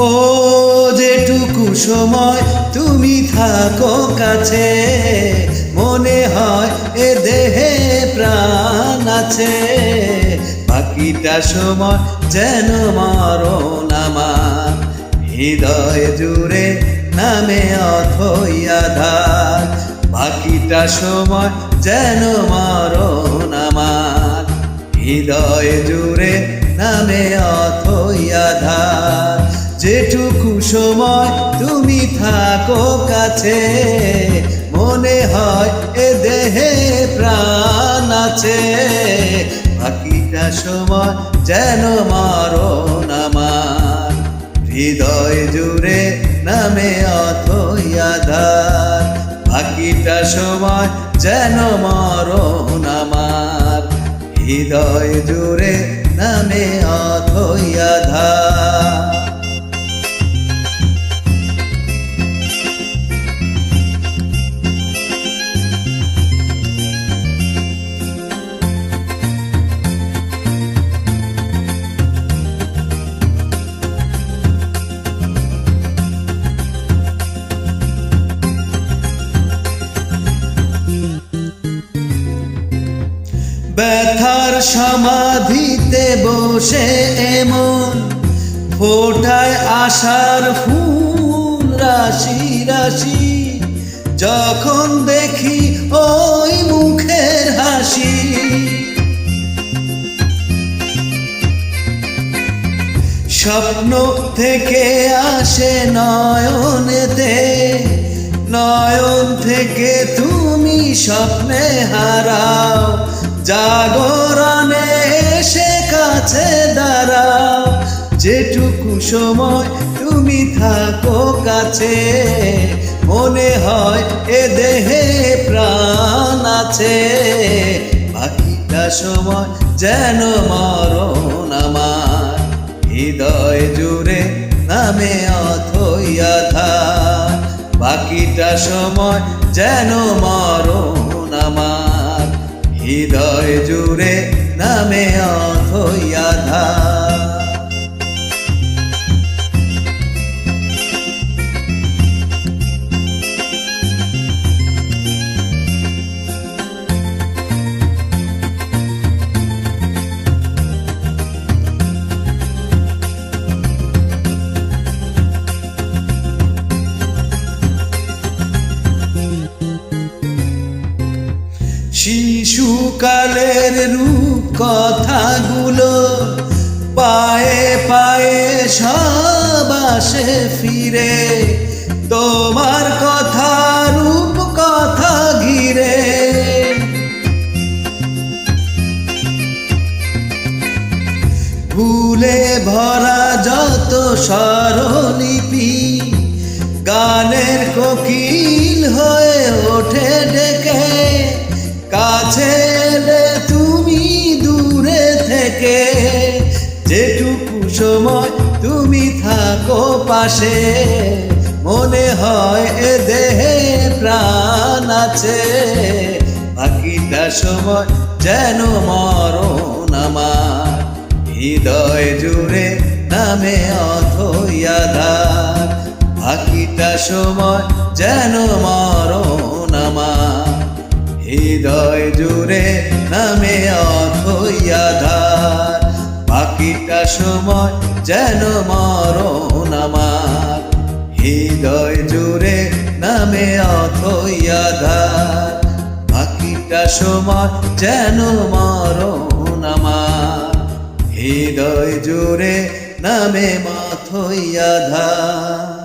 ও যেটুকু সময় তুমি থাকো কাছে, মনে হয় এ দেহে প্রাণ আছে। বাকিটা সময় যেন মরণ আমার, হৃদয় জুড়ে নামে অথই আঁধার। বাকিটা সময় যেন মরণ আমার, হৃদয় জুড়ে নামে অথই আঁধার। যেটুকু সময় তুমি থাকো কাছে, মনে হয় এ দেহে প্রাণ আছে। বাকিটা সময় যেন মরণ আমার, হৃদয় জুড়ে নামে অথই আঁধার। বাকিটা সময় যেন মরণ আমার, হৃদয় জুড়ে নামে অথই আঁধার। ব্যথার সমাধিতে বসে এমন ফোটায় আশার ফুল রাশি রাশি। যখন দেখি ওই মুখের হাসি, স্বপ্ন থেকে আসে নয়নেতে, নয়ন থেকে তুমি স্বপ্নে হারাও। জাগরণে এসে কাছে দাঁড়াও, যেটুকু সময় তুমি থাকো কাছে, মনে হয় এ দেহে প্রাণ আছে। বাকিটা সময় যেন মরণ আমার, হৃদয় জুড়ে নামে অথই আঁধার। বাকিটা সময় যেন মরণ আমার, হৃদয় জুড়ে নামে অথই আঁধার। শিশুকালের রূপ কথাগুলো পায়ে পায়ে সব আসে ফিরে, তোমার কথা রূপ কথা ঘিরে। ভুলে ভরা যত স্বরলিপি, গানের কোকিল হয়ে ওঠে ডেকে। কাছে এলে তুমি দূরে থেকে, যেটুকু সময় তুমি থাকো পাশে, মনে হয় এ দেহে প্রাণ আছে। বাকিটা সময় যেন মরণ আমার, হৃদয় জুড়ে নামে অথই আঁধার। বাকিটা সময় যেন মরণ আমার, হৃদয় জুড়ে নামে অথই আঁধার। বাকিটা সময় যেন মরণ আমার, হৃদয় জুড়ে নামে অথই আঁধার। বাকিটা সময় যেন মরণ আমার, হৃদয় জুড়ে নামে অথই আঁধার।